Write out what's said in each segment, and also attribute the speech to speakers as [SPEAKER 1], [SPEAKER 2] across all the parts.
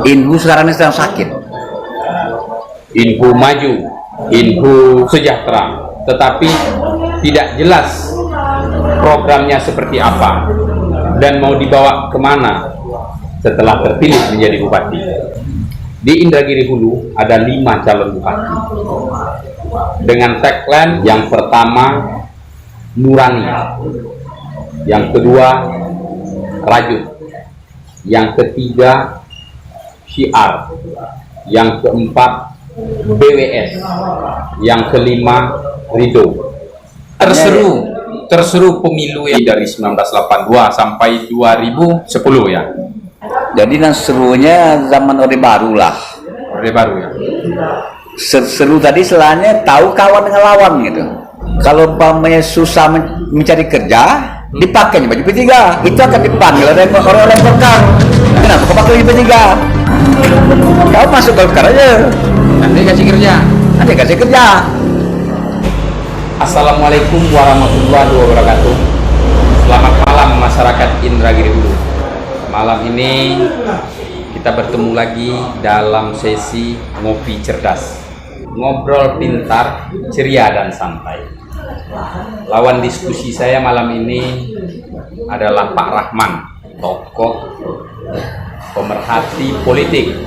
[SPEAKER 1] Inhu sekarang ini sedang sakit.
[SPEAKER 2] Inhu maju, Inhu sejahtera, tetapi tidak jelas programnya seperti apa dan mau dibawa kemana setelah terpilih menjadi bupati. Di Indragiri Hulu ada 5 calon bupati dengan tagline yang pertama nurani, yang kedua rajut, yang ketiga syiar, yang keempat BWS, yang kelima ridho. Terseru pemilu yang dari 1982 sampai 2010 ya.
[SPEAKER 1] Jadi yang serunya zaman Orde Baru lah.
[SPEAKER 2] Orde Baru ya.
[SPEAKER 1] Seru tadi selanya tahu kawan dengan lawan gitu. Kalau umpamanya susah mencari kerja, dipakai baju P3. Itu akan dipanggil oleh Golkar. Kenapa kau pakai P3? Kau masuk Golkar aja.
[SPEAKER 2] Nanti kasih kerja.
[SPEAKER 1] Nanti kasih kerja.
[SPEAKER 2] Assalamualaikum warahmatullahi wabarakatuh. Selamat malam masyarakat Indragiri Hulu. Malam ini kita bertemu lagi dalam sesi ngopi cerdas, ngobrol pintar, ceria dan santai. Lawan diskusi saya malam ini adalah Pak Rahman, tokoh pemerhati politik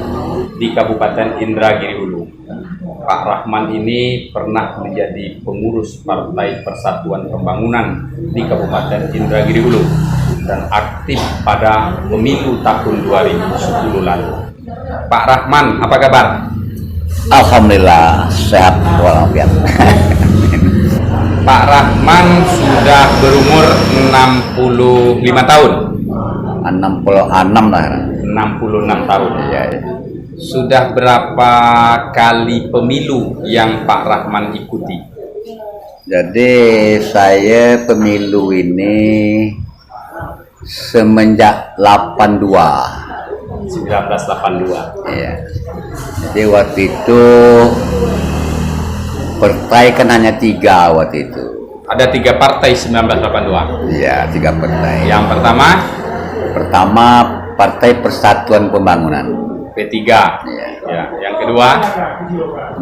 [SPEAKER 2] di Kabupaten Indragiri Hulu. Pak Rahman ini pernah menjadi pengurus Partai Persatuan Pembangunan di Kabupaten Indragiri Hulu dan aktif pada pemilu tahun 2010 lalu. Pak Rahman, apa kabar?
[SPEAKER 1] Alhamdulillah sehat walafiat.
[SPEAKER 2] Pak Rahman sudah berumur 65 tahun.
[SPEAKER 1] 66 lah.
[SPEAKER 2] 66 tahun.
[SPEAKER 1] Ya.
[SPEAKER 2] Sudah berapa kali pemilu yang Pak Rahman ikuti?
[SPEAKER 1] Jadi saya pemilu ini semenjak 82.
[SPEAKER 2] 1982.
[SPEAKER 1] Iya. Jadi waktu itu partai kan hanya 3 waktu itu.
[SPEAKER 2] Ada 3 partai 1982.
[SPEAKER 1] Iya, 3 partai.
[SPEAKER 2] Yang
[SPEAKER 1] pertama Partai Persatuan Pembangunan.
[SPEAKER 2] P3.
[SPEAKER 1] Iya.
[SPEAKER 2] Ya, yang kedua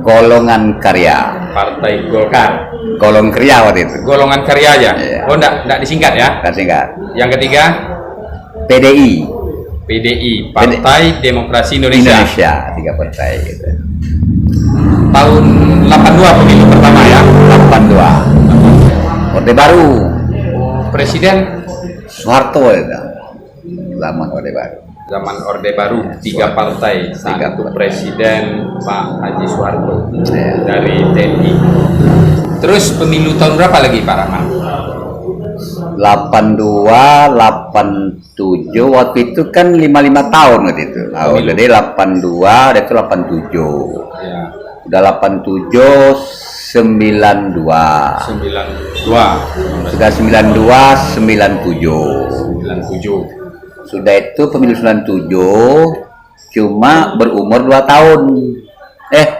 [SPEAKER 1] Golongan Karya.
[SPEAKER 2] Partai Golkar.
[SPEAKER 1] Golongan Karya waktu itu.
[SPEAKER 2] Golongan Karya aja.
[SPEAKER 1] Iya.
[SPEAKER 2] Oh, enggak disingkat ya?
[SPEAKER 1] Kan singkat.
[SPEAKER 2] Yang ketiga
[SPEAKER 1] PDI.
[SPEAKER 2] PDI, Partai Demokrasi Indonesia.
[SPEAKER 1] 3 partai gitu.
[SPEAKER 2] Tahun 82 pemilu pertama ya.
[SPEAKER 1] 82. Orde Baru.
[SPEAKER 2] Presiden
[SPEAKER 1] Soeharto itu. Zaman Orde Baru.
[SPEAKER 2] zaman Orde Baru, 3 partai. Saat itu Presiden Pak Haji Soeharto dari TNI. Terus pemilu tahun berapa lagi Pak Rahman?
[SPEAKER 1] 82, 87 waktu itu kan 55 tahun waktu itu. Nah, jadi 82, itu 87.
[SPEAKER 2] Ya.
[SPEAKER 1] Udah 87, 92.
[SPEAKER 2] 92.
[SPEAKER 1] Sudah 92, 97.
[SPEAKER 2] 97.
[SPEAKER 1] Sudah itu pemilu 97 cuma berumur 2 tahun.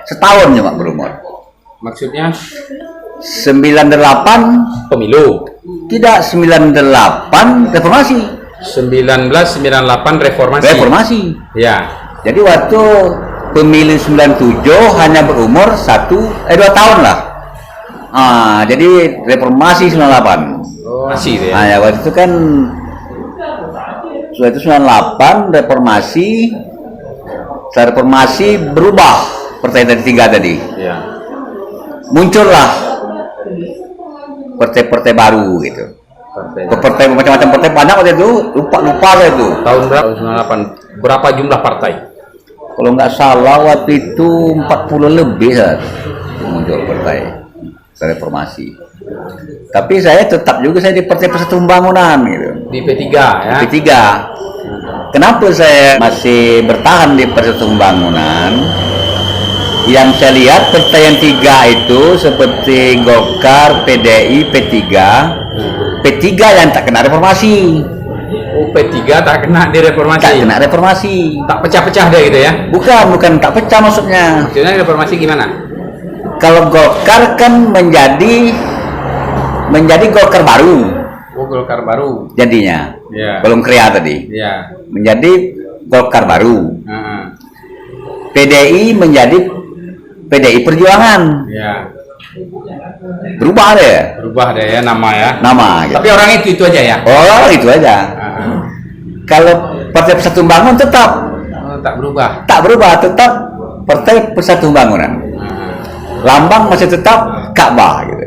[SPEAKER 1] Setahun cuma berumur.
[SPEAKER 2] Maksudnya
[SPEAKER 1] 98
[SPEAKER 2] pemilu.
[SPEAKER 1] tidak, 98 reformasi.
[SPEAKER 2] 1998 reformasi.
[SPEAKER 1] Reformasi.
[SPEAKER 2] Ya.
[SPEAKER 1] Jadi waktu pemilu 97 hanya berumur 2 tahun lah. Jadi reformasi 98.
[SPEAKER 2] Oh, masih ya.
[SPEAKER 1] Ya waktu itu kan sudah itu 98 reformasi. Setelah reformasi berubah partai dari 3 tadi.
[SPEAKER 2] Ya.
[SPEAKER 1] Muncullah partai-partai baru gitu. Partai macam-macam partai banyak waktu itu, lupa saya itu.
[SPEAKER 2] Tahun berapa? Tahun 98. Berapa jumlah partai?
[SPEAKER 1] Kalau nggak salah waktu itu 40 lebih saat muncul partai reformasi. Tapi saya tetap juga di Partai Persatuan Pembangunan gitu.
[SPEAKER 2] Di P3 ya.
[SPEAKER 1] P3. Kenapa saya masih bertahan di Persatuan Pembangunan? Yang saya lihat partai yang 3 itu seperti Golkar, PDI, P3. P3 yang tak kena reformasi.
[SPEAKER 2] Oh, P3 tak kena di reformasi.
[SPEAKER 1] Tak kena reformasi.
[SPEAKER 2] Tak pecah-pecah deh gitu ya.
[SPEAKER 1] Bukan tak pecah maksudnya.
[SPEAKER 2] Maksudnya reformasi gimana?
[SPEAKER 1] Kalau Golkar kan menjadi Golkar baru.
[SPEAKER 2] Oh, Golkar baru.
[SPEAKER 1] Jadinya.
[SPEAKER 2] Ya.
[SPEAKER 1] Belum Kria tadi.
[SPEAKER 2] Ya.
[SPEAKER 1] Menjadi Golkar baru. PDI menjadi PDI Perjuangan.
[SPEAKER 2] Ya.
[SPEAKER 1] Berubah deh
[SPEAKER 2] Berubah deh ya nama ya.
[SPEAKER 1] nama gitu.
[SPEAKER 2] Tapi orang itu aja ya.
[SPEAKER 1] Oh, itu aja. Kalau Partai Persatuan Bangun tetap
[SPEAKER 2] Oh, tak berubah.
[SPEAKER 1] tak berubah, tetap Partai Persatuan Bangunan. Lambang masih tetap Ka'bah gitu.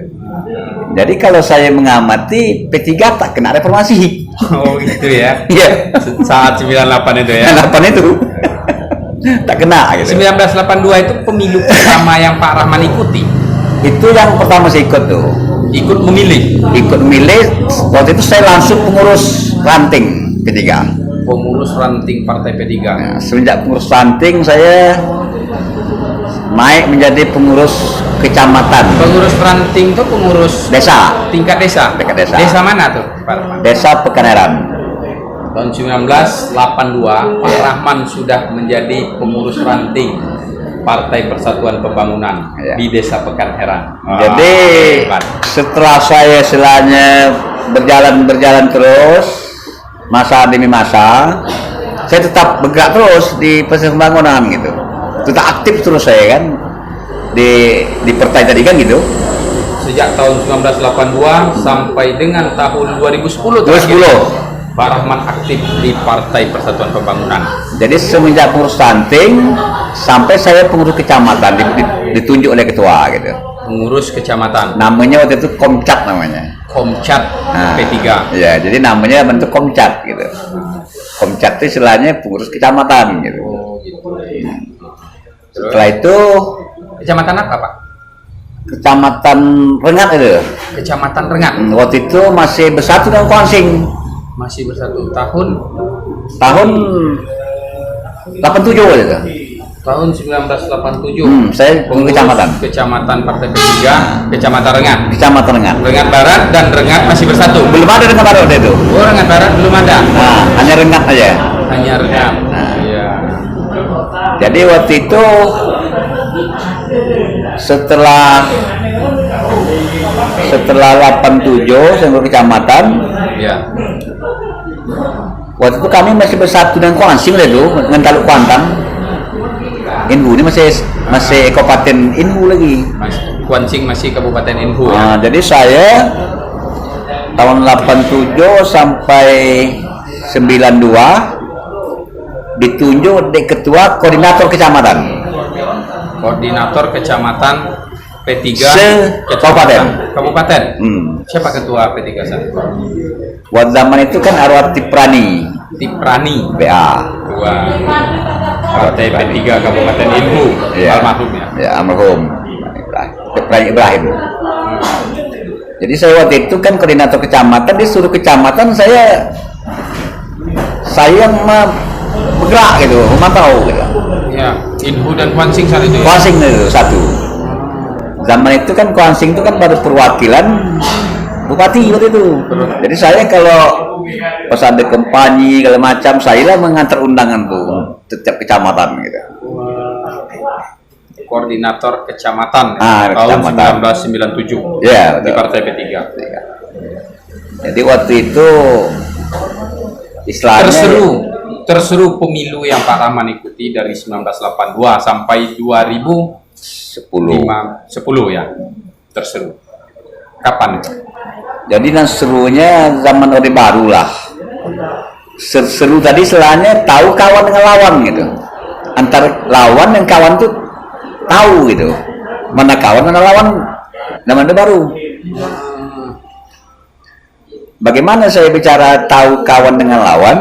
[SPEAKER 1] Jadi kalau saya mengamati P3 tak kena reformasi.
[SPEAKER 2] Oh gitu ya.
[SPEAKER 1] Iya.
[SPEAKER 2] Saat 98 itu ya.
[SPEAKER 1] 8 itu tak kena gitu.
[SPEAKER 2] 1982 itu pemilu pertama yang Pak Rahman ikuti.
[SPEAKER 1] Itu yang pertama saya ikut tuh.
[SPEAKER 2] Ikut memilih.
[SPEAKER 1] Ikut memilih, waktu itu saya langsung pengurus ranting P3.
[SPEAKER 2] Pengurus ranting Partai P3.
[SPEAKER 1] Nah, semenjak pengurus ranting saya naik menjadi pengurus kecamatan,
[SPEAKER 2] Pengurus ranting itu pengurus
[SPEAKER 1] desa,
[SPEAKER 2] tingkat desa.
[SPEAKER 1] Tingkat desa.
[SPEAKER 2] Desa mana tuh, Pak Rahman?
[SPEAKER 1] desa Pekaneran.
[SPEAKER 2] Tahun 1982 Pak Rahman sudah menjadi pengurus ranting Partai Persatuan Pembangunan
[SPEAKER 1] Ya.
[SPEAKER 2] di Desa Pekanheran.
[SPEAKER 1] Jadi
[SPEAKER 2] hebat.
[SPEAKER 1] setelah saya selanya berjalan terus masa demi masa, saya tetap bergerak terus di Persatuan Pembangunan gitu. Tetap aktif terus saya kan di partai tadi kan gitu.
[SPEAKER 2] Sejak tahun 1982 sampai dengan tahun 2010 terakhir,
[SPEAKER 1] 2010.
[SPEAKER 2] Pak Rahman aktif di Partai Persatuan Pembangunan.
[SPEAKER 1] Jadi semenjak pengurus ranting sampai saya pengurus kecamatan ditunjuk oleh ketua gitu.
[SPEAKER 2] Pengurus kecamatan
[SPEAKER 1] Namanya waktu itu Komcat namanya.
[SPEAKER 2] Komcat
[SPEAKER 1] Nah,
[SPEAKER 2] P3.
[SPEAKER 1] Ya, jadi namanya bentuk Komcat gitu. Komcat itu istilahnya pengurus kecamatan gitu.
[SPEAKER 2] Oh gitu.
[SPEAKER 1] Setelah itu
[SPEAKER 2] Kecamatan apa, Pak?
[SPEAKER 1] Kecamatan Rengat itu.
[SPEAKER 2] Kecamatan Rengat.
[SPEAKER 1] Waktu itu masih bersatu dengan Kuansing.
[SPEAKER 2] Masih bersatu tahun
[SPEAKER 1] Tahun 87 gitu.
[SPEAKER 2] tahun 1987.
[SPEAKER 1] Saya pengurus kecamatan.
[SPEAKER 2] Kecamatan Partai P3, Kecamatan Rengat.
[SPEAKER 1] Kecamatan Rengat.
[SPEAKER 2] Rengat Barat dan Rengat masih bersatu.
[SPEAKER 1] Belum ada Rengat Barat waktu itu.
[SPEAKER 2] Oh, Rengat Barat belum ada.
[SPEAKER 1] Nah, hanya Rengat aja.
[SPEAKER 2] Hanya Rengat. Iya.
[SPEAKER 1] Jadi waktu itu setelah 87 saya ke kecamatan,
[SPEAKER 2] Iya.
[SPEAKER 1] waktu itu kami masih bersatu dengan Kuansing lah itu, dengan Taluk Kuantan. Inhu ini masih Kabupaten Inhu lagi.
[SPEAKER 2] Kuansing masih Kabupaten Inhu ya.
[SPEAKER 1] Nah, jadi saya tahun 87 sampai 92 ditunjuk di ketua koordinator kecamatan.
[SPEAKER 2] Koordinator Kecamatan P3
[SPEAKER 1] Kabupaten.
[SPEAKER 2] Kabupaten.
[SPEAKER 1] Hmm.
[SPEAKER 2] Siapa ketua P3 saat itu?
[SPEAKER 1] Waktu zaman itu kan Arwah Tiprani
[SPEAKER 2] Tiprani,
[SPEAKER 1] BA.
[SPEAKER 2] ketua Partai P3 Kabupaten Inhu,
[SPEAKER 1] Ya.
[SPEAKER 2] almarhum ya.
[SPEAKER 1] Ya, almarhum Tiprani Ibrahim. Jadi saya waktu itu kan koordinator kecamatan, disuruh kecamatan saya yang bergerak gitu, memantau gitu.
[SPEAKER 2] Ya, Inhu dan Kuansing saat itu. Ya?
[SPEAKER 1] Kuansing itu satu. Zaman itu kan Kuansing itu kan baru perwakilan bupati waktu itu. Jadi saya kalau pas ada kampanye segala macam, saya lah mengantar undangan tuh setiap kecamatan gitu.
[SPEAKER 2] Koordinator Kecamatan
[SPEAKER 1] Kecamatan.
[SPEAKER 2] tahun 1997
[SPEAKER 1] Ya,
[SPEAKER 2] di
[SPEAKER 1] betul.
[SPEAKER 2] Partai P3.
[SPEAKER 1] Jadi waktu itu istilahnya
[SPEAKER 2] Terseru pemilu yang Pak Rahman ikuti dari 1982 sampai 2010 ya. Terseru. Kapan?
[SPEAKER 1] Jadi yang serunya zaman Orde Baru lah. Seru tadi selanya tahu kawan dengan lawan gitu. Antara lawan dan kawan tuh tahu gitu. Mana kawan mana lawan zaman Orde Baru. Bagaimana saya bicara tahu kawan dengan lawan?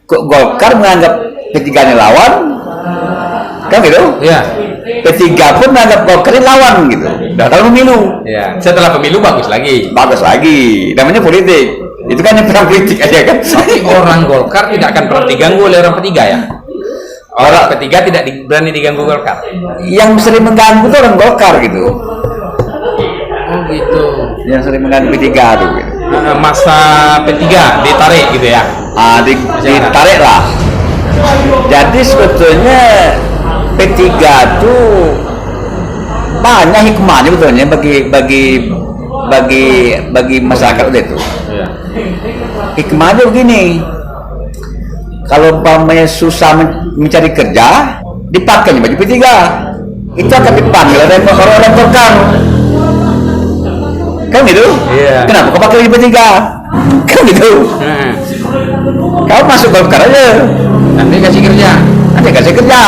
[SPEAKER 1] Kok Golkar menganggap P3 ini lawan? Kan gitu?
[SPEAKER 2] Ya.
[SPEAKER 1] P3 pun menganggap Golkar ini lawan gitu. Dalam pemilu.
[SPEAKER 2] Ya. Setelah pemilu bagus lagi.
[SPEAKER 1] Bagus lagi, namanya politik. Itu kan yang perang politik aja kan.
[SPEAKER 2] Tapi orang Golkar tidak akan pernah diganggu oleh orang P3 ya. Orang P3 tidak berani diganggu Golkar.
[SPEAKER 1] Yang sering mengganggu itu orang Golkar gitu.
[SPEAKER 2] Oh gitu.
[SPEAKER 1] Yang sering mengganggu P3 tuh gitu.
[SPEAKER 2] Masa P3 ditarik gitu ya.
[SPEAKER 1] Ditarik lah. Jadi sebetulnya P3 tuh banyak hikmahnya betulnya bagi masyarakat itu.
[SPEAKER 2] Iya.
[SPEAKER 1] Hikmahnya begini, kalau umpamanya susah mencari kerja, dipakainya baju P3. Itu akan dipanggil oleh orang-orang Golkar. Kan gitu?
[SPEAKER 2] Iya.
[SPEAKER 1] Kenapa kau pakai baju P3? Kan gitu. Kau masuk Golkar aja.
[SPEAKER 2] Nanti kasih kerja.
[SPEAKER 1] Nanti kasih kerja.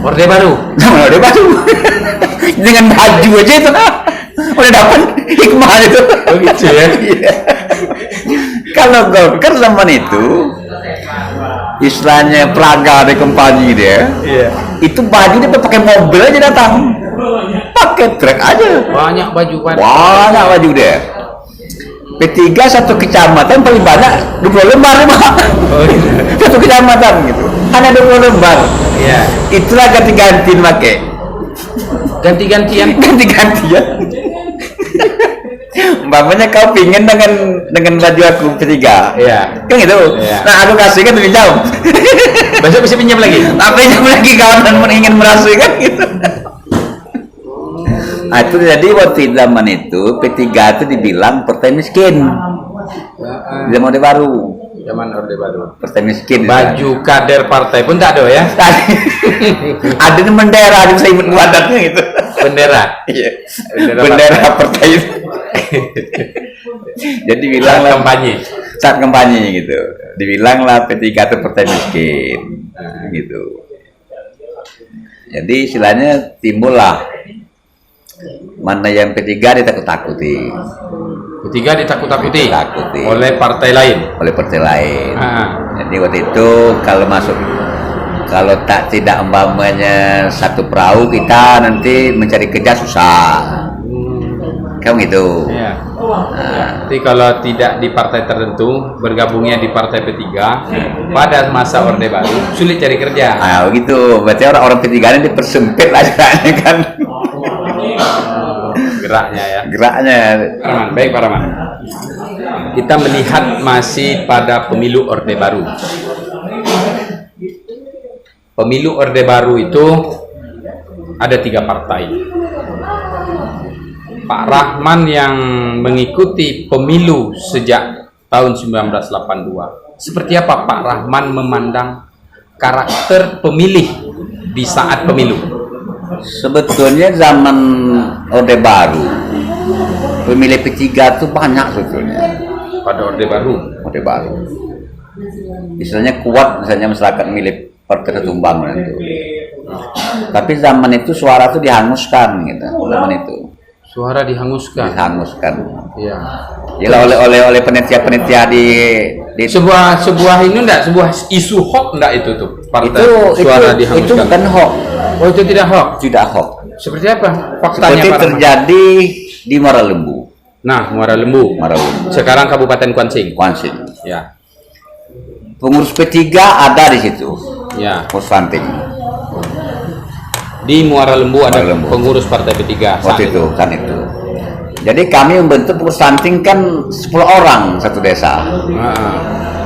[SPEAKER 2] Orde Baru.
[SPEAKER 1] Sama Orde Baru. Dengan baju aja itu nah. Udah dapat hikmah itu.
[SPEAKER 2] Oh gitu ya.
[SPEAKER 1] Iya. Kalau Golkar zaman itu istilahnya peraga dari kampanye dia,
[SPEAKER 2] Iya.
[SPEAKER 1] itu baju dia pakai mobil aja datang, pakai truk aja,
[SPEAKER 2] Banyak baju
[SPEAKER 1] banyak baju dia. P3 satu kecamatan paling banyak 20 lembar Pak.
[SPEAKER 2] Oh gitu.
[SPEAKER 1] Satu kecamatan gitu, hanya 20 lembar.
[SPEAKER 2] Iya.
[SPEAKER 1] Itulah ganti-gantiin pakai,
[SPEAKER 2] Ganti-gantian.
[SPEAKER 1] ganti-gantian. Umpamanya kau pingin dengan baju aku P3,
[SPEAKER 2] Iya.
[SPEAKER 1] kan gitu.
[SPEAKER 2] Iya.
[SPEAKER 1] Nah aku kasih kan lebih jauh.
[SPEAKER 2] Besok bisa pinjam lagi.
[SPEAKER 1] Apa yang lagi kawan ingin merasui kan gitu. Nah, itu jadi waktu zaman itu P3 itu dibilang partai miskin. Di zaman Orde Baru,
[SPEAKER 2] Zaman Orde Baru.
[SPEAKER 1] partai miskin.
[SPEAKER 2] Baju kader partai pun tak ada ya.
[SPEAKER 1] Ada di bendera, saya ingat wadatnya gitu.
[SPEAKER 2] Bendera.
[SPEAKER 1] Iya.
[SPEAKER 2] Bendera
[SPEAKER 1] Bendera partai itu. Jadi bilang lah
[SPEAKER 2] Kampanye.
[SPEAKER 1] saat kampanye gitu. Dibilang lah P3 itu partai miskin. Gitu. Jadi istilahnya timbul lah mana yang P3 ditakut-takuti
[SPEAKER 2] Ketiga ditakut-takuti
[SPEAKER 1] Takuti.
[SPEAKER 2] oleh partai lain.
[SPEAKER 1] oleh partai lain.
[SPEAKER 2] Ah.
[SPEAKER 1] Jadi waktu itu kalau tidak umpamanya satu perahu kita nanti mencari kerja susah. Kamu gitu.
[SPEAKER 2] Iya. Jadi kalau tidak di partai tertentu, bergabungnya di partai P3 pada masa Orde Baru sulit cari kerja.
[SPEAKER 1] Ah begitu. Berarti orang-orang P3 ini dipersempit acaranya kan.
[SPEAKER 2] Geraknya ya.
[SPEAKER 1] Geraknya.
[SPEAKER 2] Pak Rahman, baik Pak Rahman. Kita melihat masih pada pemilu Orde Baru. Pemilu Orde Baru itu ada 3 partai. Pak Rahman yang mengikuti pemilu sejak tahun 1982. Seperti apa Pak Rahman memandang karakter pemilih di saat pemilu?
[SPEAKER 1] Sebetulnya zaman Orde Baru pemilih P3 itu banyak sebetulnya.
[SPEAKER 2] Pada Orde Baru.
[SPEAKER 1] Orde Baru. Misalnya kuat misalnya masyarakat milih partai Tumbang itu. Tapi zaman itu suara itu dihanguskan gitu. Zaman itu
[SPEAKER 2] Suara dihanguskan.
[SPEAKER 1] dihanguskan.
[SPEAKER 2] Iya.
[SPEAKER 1] Ya oleh penitia-penitia di
[SPEAKER 2] Sebuah ini enggak, sebuah isu hoax enggak itu tuh? Partai suara
[SPEAKER 1] itu
[SPEAKER 2] dihanguskan.
[SPEAKER 1] bukan hoax,
[SPEAKER 2] Oh, itu tidak hoax.
[SPEAKER 1] tidak hoax.
[SPEAKER 2] Seperti apa? Faktanya
[SPEAKER 1] Seperti
[SPEAKER 2] Pak Rahman.
[SPEAKER 1] terjadi di Muara Lembu.
[SPEAKER 2] Nah, Muara Lembu.
[SPEAKER 1] Muara Lembu.
[SPEAKER 2] Sekarang Kabupaten Kuansing.
[SPEAKER 1] Kuansing.
[SPEAKER 2] Ya.
[SPEAKER 1] Pengurus P3 ada di situ.
[SPEAKER 2] Ya.
[SPEAKER 1] Pengurus ranting.
[SPEAKER 2] Di Muara Lembu ada
[SPEAKER 1] Muara Lembu.
[SPEAKER 2] pengurus Partai P3 saat
[SPEAKER 1] Waktu itu kan itu. Jadi kami membentuk pengurus ranting kan 10 orang satu desa.
[SPEAKER 2] Nah,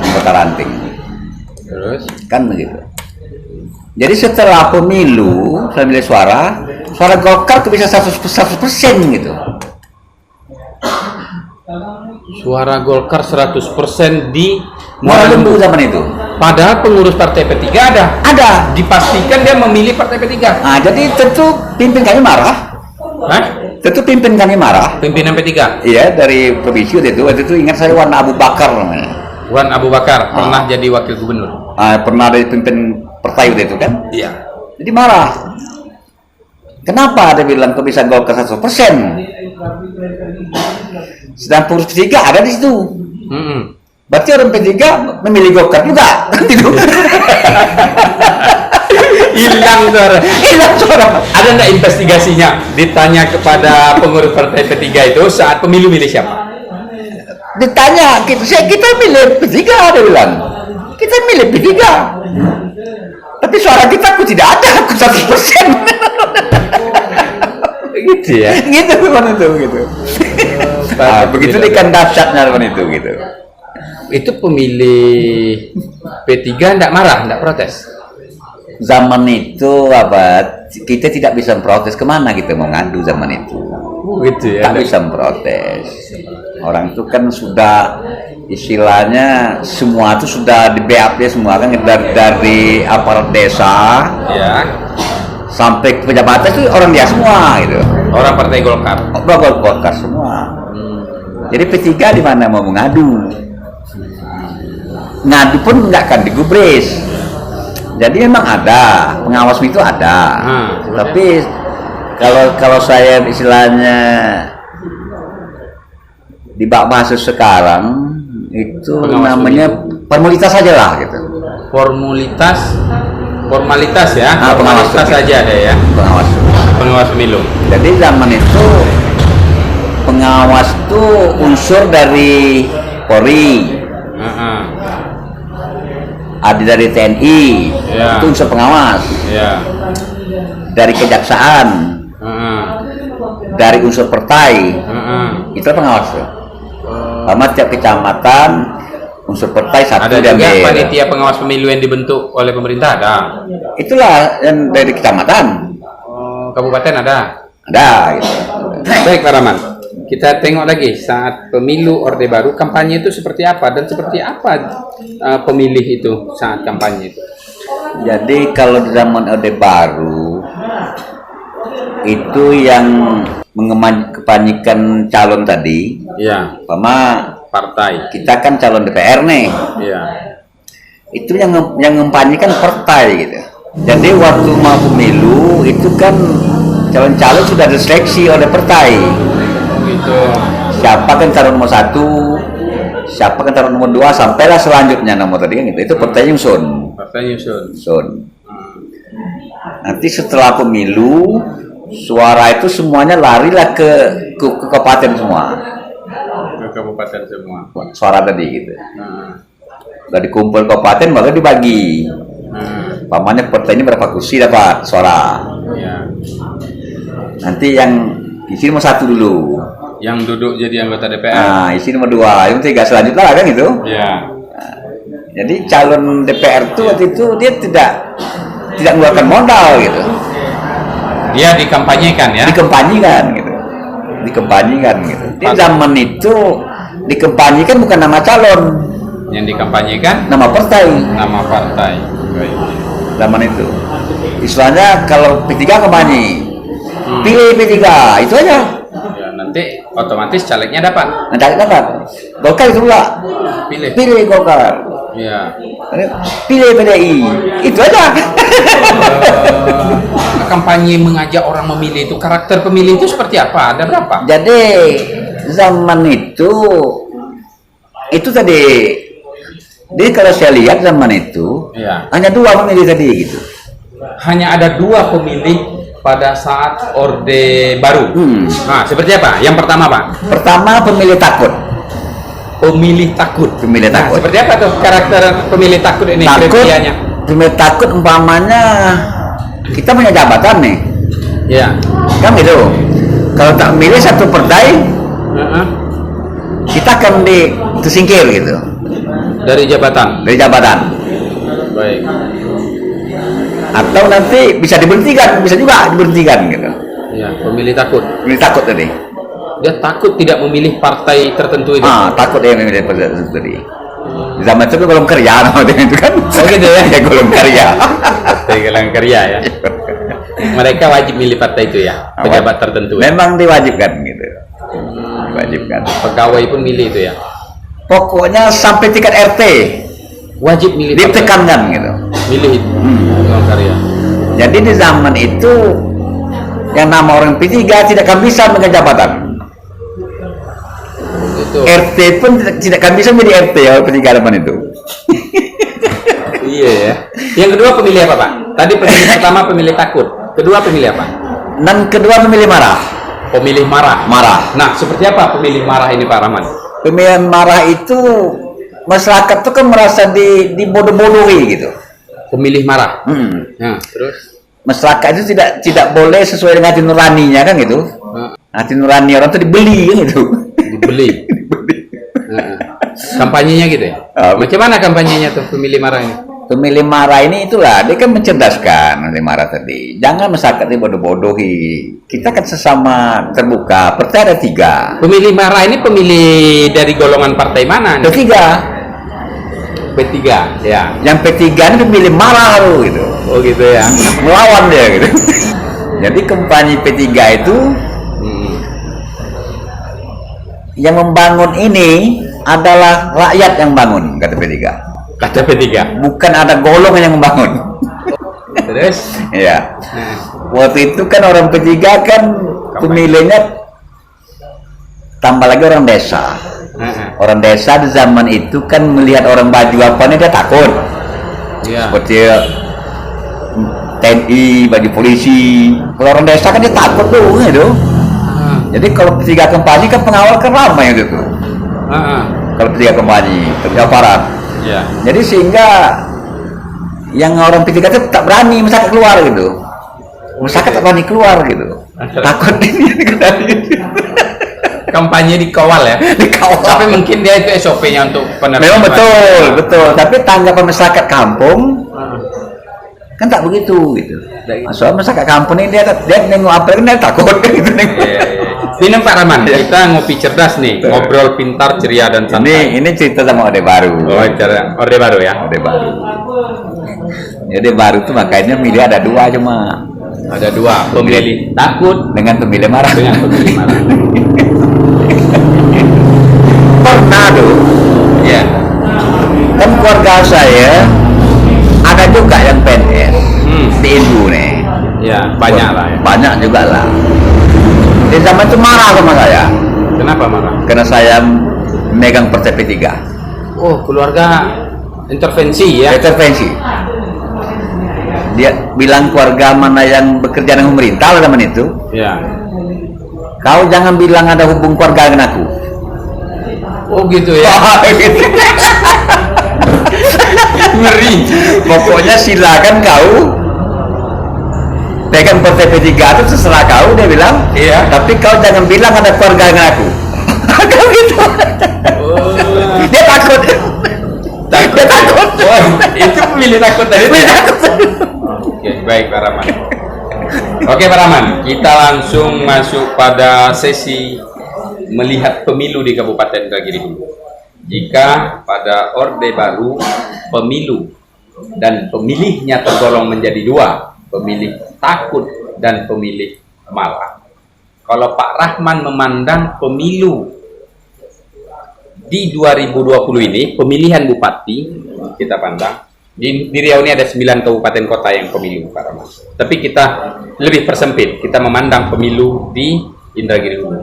[SPEAKER 1] Kota ranting.
[SPEAKER 2] terus
[SPEAKER 1] Kan begitu. Jadi setelah pemilu, suara Golkar itu bisa 100% gitu.
[SPEAKER 2] suara Golkar 100% di
[SPEAKER 1] Muara Lembu zaman itu.
[SPEAKER 2] Padahal pengurus Partai P3 ada.
[SPEAKER 1] Ada.
[SPEAKER 2] Dipastikan dia memilih Partai P3.
[SPEAKER 1] Nah, jadi tentu pimpin kami marah.
[SPEAKER 2] Hah?
[SPEAKER 1] Tentu pimpin kami marah.
[SPEAKER 2] Pimpinan P3.
[SPEAKER 1] Iya, dari provinsi waktu itu ingat saya Wan Abu Bakar namanya.
[SPEAKER 2] Wan Abu Bakar pernah jadi wakil gubernur.
[SPEAKER 1] Pernah dari pimpin partai waktu itu kan.
[SPEAKER 2] Iya.
[SPEAKER 1] Jadi marah. Kenapa dia bilang kok bisa Golkar 100%? Sedang pengurus P3 ada di situ. Berarti orang P3 memilih Golkar juga. Gitu.
[SPEAKER 2] Hilang suara.
[SPEAKER 1] Hilang suara.
[SPEAKER 2] Ada nggak investigasinya? Ditanya kepada pengurus Partai P3 itu saat pemilu milih siapa?
[SPEAKER 1] Ditanya, kita milih P3 dia bilang. Kita milih P3. Tapi suara kita aku tidak ada, aku 100%.
[SPEAKER 2] Gitu ya.
[SPEAKER 1] Gitu memang itu gitu. Begitu ikan dahsyatnya memang itu gitu.
[SPEAKER 2] Itu pemilih P3 enggak marah, enggak protes.
[SPEAKER 1] Zaman itu apa? Kita tidak bisa protes, kemana kita mau ngadu zaman itu.
[SPEAKER 2] Gitu ya.
[SPEAKER 1] Tak bisa protes. Orang itu kan sudah istilahnya semua itu sudah di BAP semua kan, dari aparat desa
[SPEAKER 2] Ya.
[SPEAKER 1] sampai ke pejabat itu orang dia semua gitu.
[SPEAKER 2] Orang Partai Golkar.
[SPEAKER 1] Golkar semua. Jadi P3 di mana mau mengadu? Ngadu pun nggak akan digubris. Jadi memang ada pengawas itu ada. Tapi kalau saya istilahnya di bak bahasa sekarang itu
[SPEAKER 2] Pengawas
[SPEAKER 1] namanya formalitas saja lah gitu.
[SPEAKER 2] Formalitas ya.
[SPEAKER 1] Pengawas
[SPEAKER 2] Formalitas
[SPEAKER 1] pemilu.
[SPEAKER 2] saja ada ya. Pengawas pemilu.
[SPEAKER 1] Jadi zaman itu pengawas itu unsur dari Polri, ada dari TNI,
[SPEAKER 2] Ya.
[SPEAKER 1] itu unsur pengawas,
[SPEAKER 2] Ya.
[SPEAKER 1] dari kejaksaan, dari unsur partai, itu pengawas. Sama tiap kecamatan unsur partai satu
[SPEAKER 2] Ada
[SPEAKER 1] dan
[SPEAKER 2] juga
[SPEAKER 1] beda.
[SPEAKER 2] panitia pengawas pemilu yang dibentuk oleh pemerintah ada.
[SPEAKER 1] Itulah yang dari kecamatan
[SPEAKER 2] Kabupaten ada.
[SPEAKER 1] gitu.
[SPEAKER 2] Baik Pak Rahman, kita tengok lagi saat pemilu Orde Baru kampanye itu seperti apa dan seperti apa pemilih itu saat kampanye itu.
[SPEAKER 1] Jadi kalau di zaman Orde Baru itu yang mengepanyikan calon tadi,
[SPEAKER 2] Iya,
[SPEAKER 1] sama
[SPEAKER 2] partai.
[SPEAKER 1] kita kan calon DPR nih,
[SPEAKER 2] Iya.
[SPEAKER 1] itu yang mengempanyikan partai gitu. Jadi waktu mau pemilu itu kan calon-calon sudah diseleksi oleh partai.
[SPEAKER 2] Gitu.
[SPEAKER 1] Siapa kan calon nomor 1, siapa kan calon nomor 2, sampailah selanjutnya nomor tadi kan gitu. Itu partai nyusun.
[SPEAKER 2] Partai nyusun.
[SPEAKER 1] Nanti setelah pemilu suara itu semuanya larilah ke kabupaten semua.
[SPEAKER 2] Ke kabupaten semua.
[SPEAKER 1] Suara tadi gitu.
[SPEAKER 2] Nah.
[SPEAKER 1] Udah dikumpul kabupaten baru dibagi. Pamannya partai ini berapa kursi dapat suara.
[SPEAKER 2] Ya.
[SPEAKER 1] Nanti yang isi nomor 1 dulu.
[SPEAKER 2] Yang duduk jadi anggota DPR.
[SPEAKER 1] Nah, isi nomor 2, yang 3 selanjutnya lah kan gitu.
[SPEAKER 2] Ya.
[SPEAKER 1] Jadi calon DPR itu waktu itu dia tidak mengeluarkan modal gitu.
[SPEAKER 2] Dia dikampanyekan ya.
[SPEAKER 1] Dikampanyekan gitu. Di zaman itu dikampanyekan bukan nama calon,
[SPEAKER 2] Yang dikampanyekan
[SPEAKER 1] nama partai.
[SPEAKER 2] nama partai. Baik.
[SPEAKER 1] Zaman itu. Istilahnya kalau P3 kampanye, pilih P3, itu aja.
[SPEAKER 2] Ya, nanti otomatis calegnya dapat.
[SPEAKER 1] Nanti dapat. Golkar itu pula. Pilih Golkar.
[SPEAKER 2] Ya.
[SPEAKER 1] Pilih PDI. Itu aja.
[SPEAKER 2] Kampanye mengajak orang memilih itu, karakter pemilih itu seperti apa? Ada berapa?
[SPEAKER 1] Jadi zaman itu tadi. Jadi kalau saya lihat zaman itu
[SPEAKER 2] Ya.
[SPEAKER 1] hanya 2 pemilih tadi gitu.
[SPEAKER 2] Hanya ada 2 pemilih pada saat Orde Baru. Nah, seperti apa? Yang pertama, Pak.
[SPEAKER 1] Pertama pemilih takut.
[SPEAKER 2] Pemilih takut.
[SPEAKER 1] Pemilih
[SPEAKER 2] Nah,
[SPEAKER 1] takut.
[SPEAKER 2] seperti apa tuh karakter pemilih takut ini? Kriterianya?
[SPEAKER 1] Pemilih takut umpamanya kita punya jabatan nih,
[SPEAKER 2] Ya.
[SPEAKER 1] kan gitu. Kalau tak milih satu partai, kita akan tersingkir gitu
[SPEAKER 2] Dari jabatan.
[SPEAKER 1] dari jabatan.
[SPEAKER 2] Baik.
[SPEAKER 1] Atau nanti bisa diberhentikan, bisa juga diberhentikan gitu.
[SPEAKER 2] Ya, pemilih takut.
[SPEAKER 1] Pemilih takut tadi.
[SPEAKER 2] Dia takut tidak memilih partai tertentu itu.
[SPEAKER 1] Takut dia memilih partai tertentu tadi. Di zaman itu golongan karya namanya itu kan.
[SPEAKER 2] Oh gitu ya?
[SPEAKER 1] Ya golongan karya.
[SPEAKER 2] Partai golongan karya ya. Mereka wajib milih partai itu ya, pejabat tertentu. Ya?
[SPEAKER 1] Memang diwajibkan gitu. Diwajibkan.
[SPEAKER 2] Pegawai pun milih itu ya.
[SPEAKER 1] Pokoknya sampai tingkat RT
[SPEAKER 2] Wajib milih partai.
[SPEAKER 1] ditekankan gitu.
[SPEAKER 2] Milih itu. Golongan karya.
[SPEAKER 1] Jadi di zaman itu yang nama orang P3 tidak akan bisa mengenai jabatan.
[SPEAKER 2] Itu.
[SPEAKER 1] RT pun tidak akan bisa menjadi RT ya P3 zaman itu.
[SPEAKER 2] Iya ya. Yang kedua pemilih apa, Pak? Tadi pemilih pertama pemilih takut. Kedua pemilih apa?
[SPEAKER 1] Dan kedua pemilih marah.
[SPEAKER 2] Pemilih marah.
[SPEAKER 1] Marah.
[SPEAKER 2] Nah, seperti apa pemilih marah ini, Pak Rahman?
[SPEAKER 1] Pemilihan marah itu masyarakat tuh kan merasa dibodoh-bodohi gitu.
[SPEAKER 2] Pemilih marah.
[SPEAKER 1] Hmm.
[SPEAKER 2] Nah, terus?
[SPEAKER 1] Masyarakat itu tidak boleh sesuai dengan hati nuraninya kan gitu. Hati nurani orang tuh dibeli kan gitu.
[SPEAKER 2] Dibeli. Kampanyenya gitu ya? Macam mana kampanyenya tuh pemilih marah ini?
[SPEAKER 1] Pemilih marah ini itulah, dia kan mencerdaskan pemilih marah tadi. Jangan masyarakat ini bodoh-bodohi. Kita kan sesama terbuka. Partai ada 3.
[SPEAKER 2] Pemilih marah ini pemilih dari golongan partai mana?
[SPEAKER 1] P3.
[SPEAKER 2] P3, ya.
[SPEAKER 1] Yang P3 ini pemilih marah loh gitu.
[SPEAKER 2] Oh gitu ya.
[SPEAKER 1] Melawan dia gitu. Jadi kampanye P3 itu yang membangun ini adalah rakyat yang bangun, kata P3.
[SPEAKER 2] Kata P3.
[SPEAKER 1] Bukan ada golongan yang membangun.
[SPEAKER 2] Terus?
[SPEAKER 1] Ya. Waktu itu kan orang P3 kan pemilihnya tambah lagi orang desa. Orang desa di zaman itu kan melihat orang baju apa nih dia takut.
[SPEAKER 2] Ya.
[SPEAKER 1] Seperti TNI, baju polisi. Kalau orang desa kan dia takut tuh gitu. Jadi kalau P3 kampanye kan pengawal kan ramai gitu. Kalau P3 kampanye, P3 aparat.
[SPEAKER 2] Ya.
[SPEAKER 1] Jadi sehingga yang orang P3 itu tak berani masyarakat keluar gitu. Masyarakat tak berani keluar gitu. Takut ini
[SPEAKER 2] Kampanye dikawal ya.
[SPEAKER 1] dikawal.
[SPEAKER 2] Tapi mungkin dia itu SOP-nya untuk penertiban.
[SPEAKER 1] Memang betul. Tapi tanggapan masyarakat kampung kan tak begitu gitu. Soal masyarakat kampung ini dia nengok apa kan dia takut gitu.
[SPEAKER 2] Ini Pak Rahman, kita ngopi cerdas nih, ngobrol pintar, ceria dan santai.
[SPEAKER 1] Ini cerita sama Orde Baru.
[SPEAKER 2] Oh, Orde Baru ya.
[SPEAKER 1] Orde Baru. Orde Baru tuh makanya milih ada 2 cuma.
[SPEAKER 2] Ada 2, pemilih takut
[SPEAKER 1] Dengan pemilih marah.
[SPEAKER 2] dengan pemilih marah.
[SPEAKER 1] Pernah tuh. Ya. Kan keluarga saya ada juga yang PNS di Indo nih.
[SPEAKER 2] Ya, banyak lah ya.
[SPEAKER 1] Banyak juga lah. Di zaman itu marah sama saya.
[SPEAKER 2] Kenapa marah?
[SPEAKER 1] Karena saya megang partai P3.
[SPEAKER 2] Oh, keluarga intervensi ya.
[SPEAKER 1] Intervensi. Dia bilang keluarga mana yang bekerja dengan pemerintah zaman itu.
[SPEAKER 2] Ya.
[SPEAKER 1] Kau jangan bilang ada hubung keluarga dengan aku.
[SPEAKER 2] Oh gitu ya.
[SPEAKER 1] Gitu.
[SPEAKER 2] Ngeri.
[SPEAKER 1] Pokoknya silakan kau pegang partai P3 itu terserah kau, dia bilang.
[SPEAKER 2] Iya.
[SPEAKER 1] Tapi kau jangan bilang ada keluarga dengan aku. Kau gitu. Dia takut. Dia takut.
[SPEAKER 2] Oh, itu pemilih takut tadi. Oke, baik Pak Rahman. Oke Pak Rahman, kita langsung masuk pada sesi melihat pemilu di Kabupaten Indragiri Hulu. Jika pada Orde Baru pemilu dan pemilihnya tergolong menjadi 2, pemilih takut dan pemilih marah. Kalau Pak Rahman memandang pemilu di 2020 ini, pemilihan bupati, kita pandang di Riau ini ada 9 kabupaten kota yang pemilu Pak Rahman. Tapi kita lebih persempit, kita memandang pemilu di Indragiri Hulu.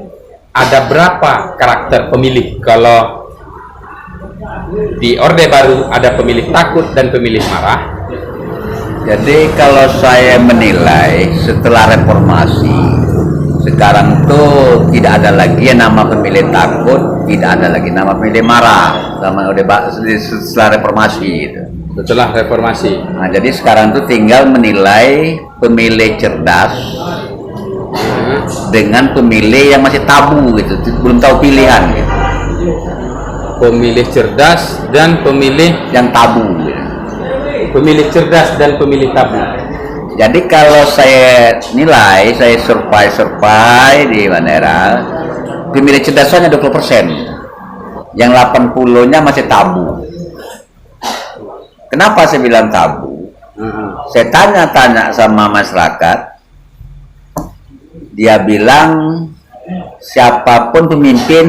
[SPEAKER 2] Ada berapa karakter pemilih? Kalau di Orde Baru ada pemilih takut dan pemilih marah.
[SPEAKER 1] Jadi kalau saya menilai setelah reformasi, sekarang tuh tidak ada lagi yang nama pemilih takut, tidak ada lagi nama pemilih marah sama setelah reformasi itu.
[SPEAKER 2] Setelah reformasi.
[SPEAKER 1] Nah, jadi sekarang tuh tinggal menilai pemilih cerdas dengan pemilih yang masih tabu gitu, belum tahu pilihan gitu.
[SPEAKER 2] Pemilih cerdas dan pemilih
[SPEAKER 1] Yang tabu gitu.
[SPEAKER 2] Pemilih cerdas dan pemilih tabu.
[SPEAKER 1] Jadi kalau saya nilai, saya survei di Bandera, pemilih cerdas hanya 20%, yang 80-nya masih tabu. Kenapa saya bilang tabu? Saya tanya-tanya sama masyarakat, dia bilang siapapun pemimpin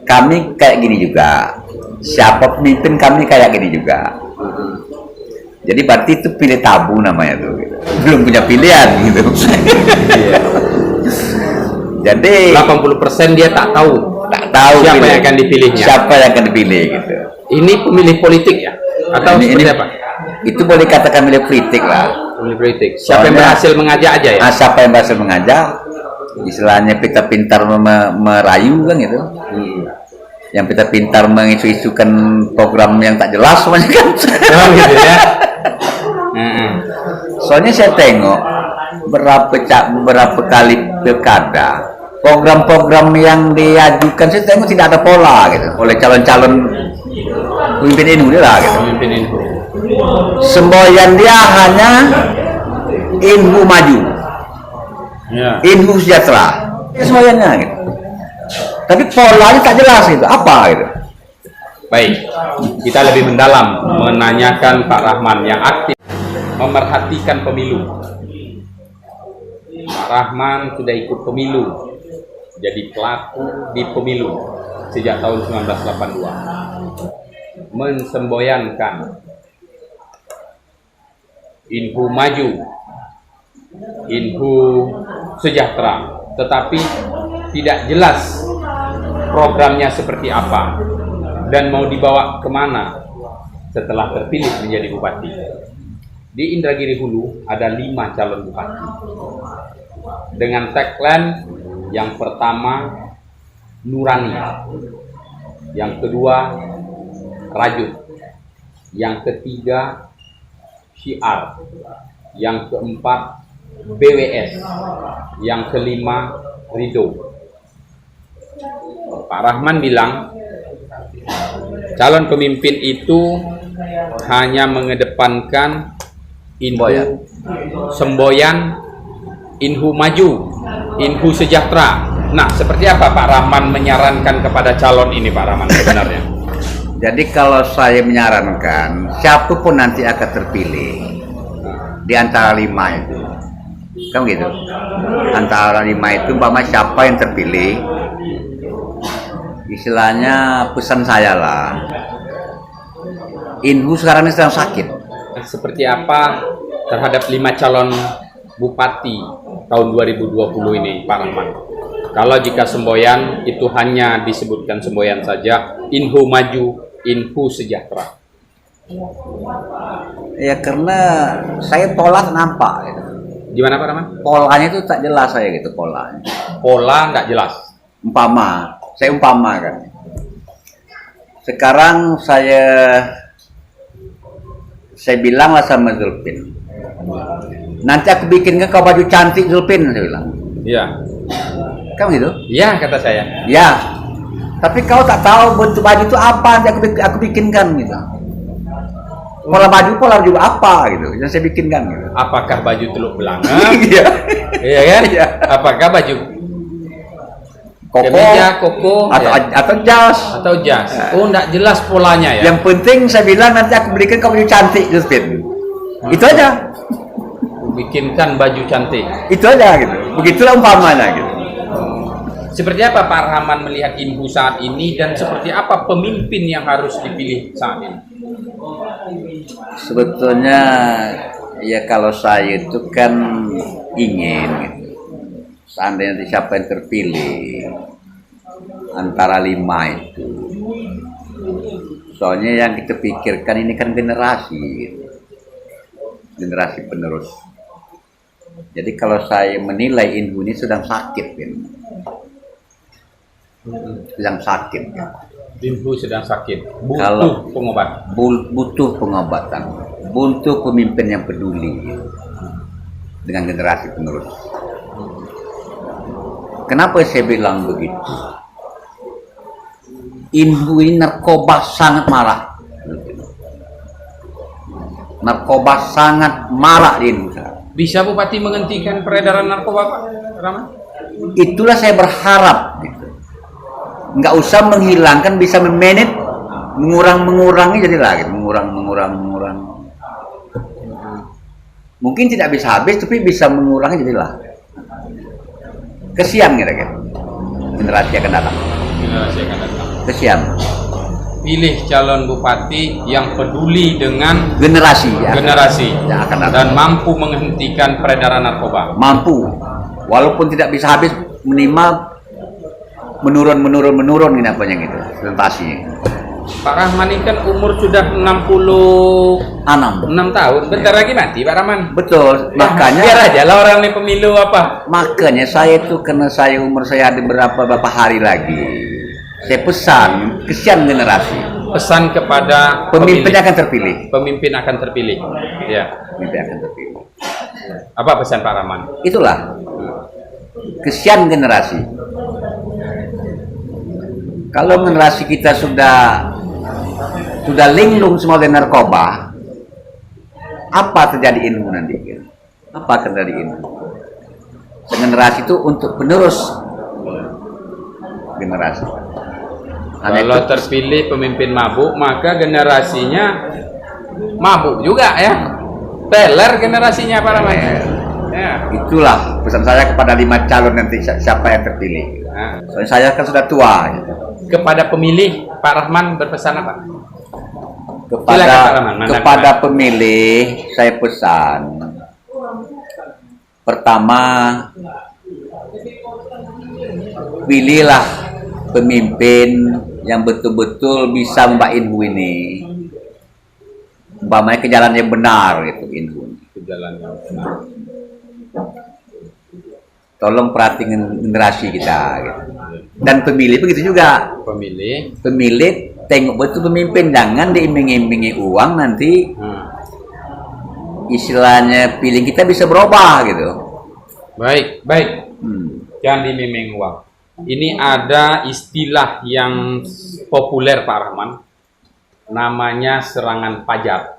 [SPEAKER 1] kami kayak gini juga, siapa pemimpin kami kayak gini juga. Jadi berarti itu pilih tabu namanya tuh, gitu. Belum punya pilihan gitu. Jadi
[SPEAKER 2] 80% dia tak tahu siapa yang akan dipilihnya.
[SPEAKER 1] Siapa yang akan dipilih gitu.
[SPEAKER 2] Ini pemilih politik ya? Atau
[SPEAKER 1] ini
[SPEAKER 2] seperti apa?
[SPEAKER 1] Itu boleh dikatakan pemilih politik lah.
[SPEAKER 2] Pemilih politik. Siapa yang berhasil mengajak aja ya?
[SPEAKER 1] Siapa yang berhasil mengajak? Istilahnya pintar-pintar merayu kan gitu. Yang pintar-pintar mengisu-isukan program yang tak jelas semuanya kan.
[SPEAKER 2] Oh, gitu ya.
[SPEAKER 1] Soalnya saya tengok berapa kali pilkada, program-program yang diajukan saya tengok tidak ada pola gitu oleh calon-calon pemimpin ini lah gitu.
[SPEAKER 2] Pemimpin itu.
[SPEAKER 1] semboyan dia hanya Inhu Maju,
[SPEAKER 2] Ya.
[SPEAKER 1] Inhu Sejahtera, semboyannya gitu. Tapi polanya tak jelas gitu, apa gitu.
[SPEAKER 2] Baik, kita lebih mendalam menanyakan Pak Rahman yang aktif memerhatikan pemilu. Pak Rahman sudah ikut pemilu, jadi pelaku di pemilu sejak tahun 1982. Mensemboyankan Inhu Maju, Inhu Sejahtera, tetapi tidak jelas programnya seperti apa dan mau dibawa kemana setelah terpilih menjadi bupati. Di Indragiri Hulu ada 5 calon bupati dengan tagline yang pertama nurani, yang kedua rajut, yang ketiga syiar, yang keempat BWS, yang kelima ridho. Pak Rahman bilang calon pemimpin itu hanya mengedepankan Inhu semboyan, Inhu Maju, Inhu Sejahtera. Nah, seperti apa Pak Rahman menyarankan kepada calon ini Pak Rahman sebenarnya?
[SPEAKER 1] Jadi kalau saya menyarankan siapapun nanti akan terpilih di antara 5 itu, kan gitu. Antara 5 itu umpama siapa yang terpilih, istilahnya pesan saya lah. Inhu sekarang ini sedang sakit.
[SPEAKER 2] Seperti apa terhadap 5 calon bupati tahun 2020 ini Pak Rahman? Kalau jika semboyan itu hanya disebutkan semboyan saja, Inhu Maju, Inhu Sejahtera.
[SPEAKER 1] Ya karena saya pola nampak gitu.
[SPEAKER 2] Gimana Pak Rahman?
[SPEAKER 1] Polanya itu tak jelas saya gitu polanya.
[SPEAKER 2] Pola nggak jelas.
[SPEAKER 1] Saya umpama kan. Sekarang saya bilanglah sama Zulpin. Nanti aku bikinkan kau baju cantik Zulpin, saya bilang.
[SPEAKER 2] Iya.
[SPEAKER 1] Kamu gitu?
[SPEAKER 2] Iya kata saya.
[SPEAKER 1] Ya. Tapi kau tak tahu bentuk baju itu apa, nanti aku bikinkan gitu. Pola baju apa gitu, yang saya bikinkan gitu.
[SPEAKER 2] Apakah baju teluk belanga?
[SPEAKER 1] Iya.
[SPEAKER 2] Iya kan?
[SPEAKER 1] Iya.
[SPEAKER 2] Apakah baju
[SPEAKER 1] Koko
[SPEAKER 2] kemeja, koko
[SPEAKER 1] atau jas.
[SPEAKER 2] atau jas? Oh, enggak jelas polanya ya.
[SPEAKER 1] Yang penting saya bilang nanti aku belikan kau baju cantik Zulpin. Itu aja.
[SPEAKER 2] Bikinkan baju cantik.
[SPEAKER 1] Itu aja gitu. Begitulah umpamanya gitu.
[SPEAKER 2] Seperti apa Pak Rahman melihat Inhu saat ini dan seperti apa pemimpin yang harus dipilih saat ini?
[SPEAKER 1] Sebetulnya ya kalau saya itu kan ingin gitu. Seandainya siapa yang terpilih antara 5 itu. Soalnya yang kita pikirkan ini kan generasi gitu. Generasi penerus. Jadi kalau saya menilai Inhu ini sedang sakit gitu. Sedang sakit ya.
[SPEAKER 2] Inhu sedang sakit,
[SPEAKER 1] Kalau-
[SPEAKER 2] butuh pengobatan.
[SPEAKER 1] Butuh pengobatan, butuh pemimpin yang peduli dengan generasi penerus. Kenapa saya bilang begitu? Inhu ini narkoba sangat marak. Narkoba sangat marak di Indonesia.
[SPEAKER 2] Bisa Bupati menghentikan peredaran narkoba Pak Rahman?
[SPEAKER 1] Itulah saya berharap gitu. Nggak usah menghilangkan, bisa memanage, mengurangi jadilah gitu. Mengurang. Mungkin tidak bisa habis, tapi bisa mengurangi jadilah. Kesian kira-kira generasi akan datang.
[SPEAKER 2] Generasi akan datang.
[SPEAKER 1] Kesian
[SPEAKER 2] Pilih calon bupati yang peduli dengan
[SPEAKER 1] generasi
[SPEAKER 2] generasi
[SPEAKER 1] yang akan datang.
[SPEAKER 2] dan mampu menghentikan peredaran narkoba.
[SPEAKER 1] Mampu, walaupun tidak bisa habis, minimal menurun ini apanya gitu, presentasinya.
[SPEAKER 2] Pak Rahman ini kan umur sudah 66 tahun. Bentar lagi mati Pak Rahman.
[SPEAKER 1] Betul,
[SPEAKER 2] Biar
[SPEAKER 1] makanya
[SPEAKER 2] aja lah orang ini pemilu apa.
[SPEAKER 1] saya itu karena umur saya ada berapa hari lagi. Saya pesan, kesian generasi.
[SPEAKER 2] Pesan kepada
[SPEAKER 1] Pemimpin
[SPEAKER 2] pemilih.
[SPEAKER 1] akan terpilih.
[SPEAKER 2] Pemimpin akan terpilih. Ya.
[SPEAKER 1] Pemimpin akan terpilih.
[SPEAKER 2] Apa pesan Pak Rahman?
[SPEAKER 1] Itulah kesian generasi. Kalau generasi kita sudah linglung semua dengan narkoba, apa terjadi Inhu nanti? Apa akan terjadi Inhu? Generasi itu untuk penerus generasi.
[SPEAKER 2] Kalau terpilih pemimpin mabuk, maka generasinya mabuk juga ya. Teler generasinya para masyarakat. Ya.
[SPEAKER 1] Itulah pesan saya kepada 5 calon nanti siapa yang terpilih.
[SPEAKER 2] Nah,
[SPEAKER 1] Soalnya saya kan sudah tua. Gitu.
[SPEAKER 2] kepada pemilih, Pak Rahman berpesan apa?
[SPEAKER 1] Kepada
[SPEAKER 2] Silakan, Pak Rahman,
[SPEAKER 1] kepada pemilih saya pesan. Pertama, pilihlah pemimpin yang betul-betul bisa membawa Inhu ini. Umpamanya ke jalan yang benar gitu Inhu.
[SPEAKER 2] Ke jalan yang benar.
[SPEAKER 1] Tolong perhatiin generasi kita gitu. Dan pemilih begitu juga. Pemilih tengok betul pemimpin, jangan diiming-imingi uang nanti istilahnya pilih kita bisa berubah gitu.
[SPEAKER 2] Baik. Jangan diiming uang. Ini ada istilah yang populer Pak Rahman, namanya serangan pajar.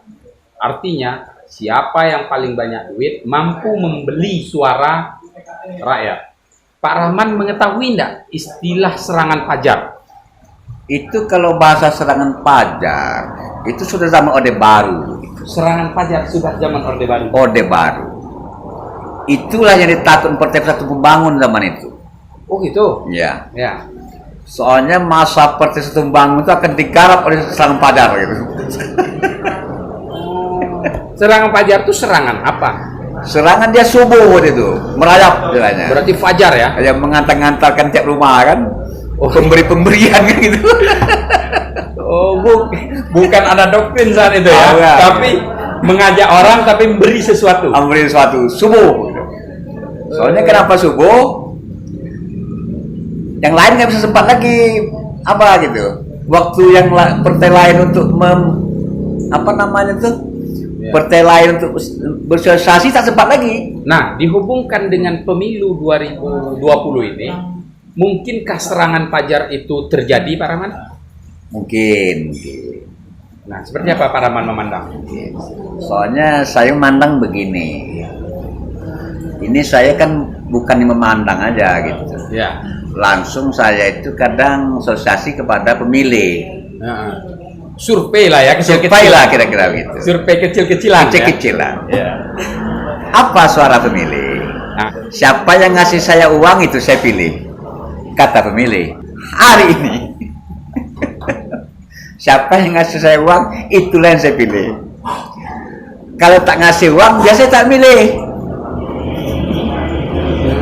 [SPEAKER 2] Artinya siapa yang paling banyak duit mampu membeli suara rakyat. Pak Rahman mengetahui tidak istilah serangan pajar?
[SPEAKER 1] Itu kalau bahasa serangan pajar itu sudah zaman Orde Baru.
[SPEAKER 2] Serangan pajar sudah zaman Orde Baru.
[SPEAKER 1] Orde Baru. Itulah yang ditakut Partai Persatuan Pembangun zaman itu.
[SPEAKER 2] Oh gitu.
[SPEAKER 1] Ya.
[SPEAKER 2] Ya.
[SPEAKER 1] Soalnya masa Partai Persatuan Pembangun itu akan digarap oleh serangan pajar gitu.
[SPEAKER 2] Serangan pajar itu serangan apa?
[SPEAKER 1] Serangan dia subuh itu, merayap jalannya.
[SPEAKER 2] Berarti fajar ya?
[SPEAKER 1] Yang mengantar-ngantarkan tiap rumah kan.
[SPEAKER 2] Oh,
[SPEAKER 1] pemberi-pemberian kan gitu.
[SPEAKER 2] Oh, bukan ada doktrin saat itu ya,
[SPEAKER 1] ya.
[SPEAKER 2] Tapi mengajak orang tapi memberi sesuatu.
[SPEAKER 1] Memberi sesuatu subuh. Soalnya kenapa subuh? Yang lain nggak bisa sempat lagi apa gitu. Waktu yang partai lain untuk apa namanya tuh? Ya. Partai lain untuk bersosialisasi tak sempat lagi.
[SPEAKER 2] Nah, dihubungkan dengan pemilu 2020 ini, mungkinkah serangan pajar itu terjadi, Pak Rahman?
[SPEAKER 1] Mungkin.
[SPEAKER 2] Nah, seperti apa Pak Rahman memandang?
[SPEAKER 1] Soalnya saya memandang begini. Ini saya kan bukan memandang aja gitu.
[SPEAKER 2] Ya.
[SPEAKER 1] Langsung saya itu kadang sosialisasi kepada pemilih.
[SPEAKER 2] Survei lah ya,
[SPEAKER 1] survei lah kira-kira gitu.
[SPEAKER 2] Survei kecil-kecilan.
[SPEAKER 1] Kecil-kecilan.
[SPEAKER 2] Ya.
[SPEAKER 1] Apa suara pemilih?
[SPEAKER 2] Nah.
[SPEAKER 1] Siapa yang ngasih saya uang itu saya pilih. Kata pemilih. Hari ini. Siapa yang ngasih saya uang, itulah yang saya pilih. Kalau tak ngasih uang, biasanya tak milih.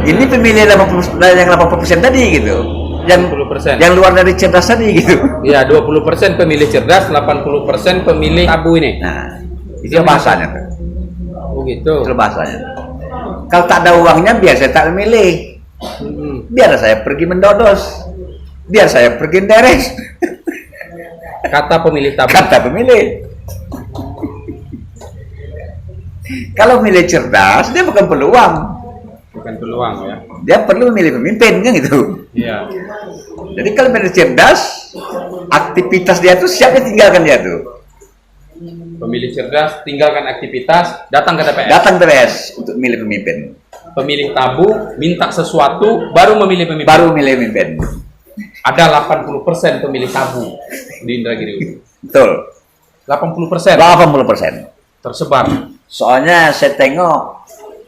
[SPEAKER 1] Ini pemilih yang 80% tadi gitu. Yang
[SPEAKER 2] 20%.
[SPEAKER 1] Yang luar dari cerdas tadi gitu.
[SPEAKER 2] Iya, 20% pemilih cerdas, 80% pemilih tabu ini.
[SPEAKER 1] Nah, itu bahasanya tuh.
[SPEAKER 2] Oh gitu.
[SPEAKER 1] Itu bahasanya. Kalau tak ada uangnya, biar saya tak memilih. Biar saya pergi mendodos. Biar saya pergi deres.
[SPEAKER 2] Kata pemilih tabu.
[SPEAKER 1] Kata pemilih. Kalau milih cerdas, dia bukan peluang.
[SPEAKER 2] Bukan peluang ya.
[SPEAKER 1] Dia perlu memilih pemimpin kan gitu.
[SPEAKER 2] Iya.
[SPEAKER 1] Jadi kalau milih cerdas, aktivitas dia tuh siap tinggalkan dia tuh.
[SPEAKER 2] Pemilih cerdas tinggalkan aktivitas, datang ke TPS.
[SPEAKER 1] Datang TPS untuk milih pemimpin.
[SPEAKER 2] Pemilih tabu minta sesuatu, baru memilih pemimpin.
[SPEAKER 1] Baru milih pemimpin.
[SPEAKER 2] Ada 80% pemilih tabu di Indragiri.
[SPEAKER 1] Betul.
[SPEAKER 2] 80%.
[SPEAKER 1] 80%.
[SPEAKER 2] Tersebar.
[SPEAKER 1] Soalnya saya tengok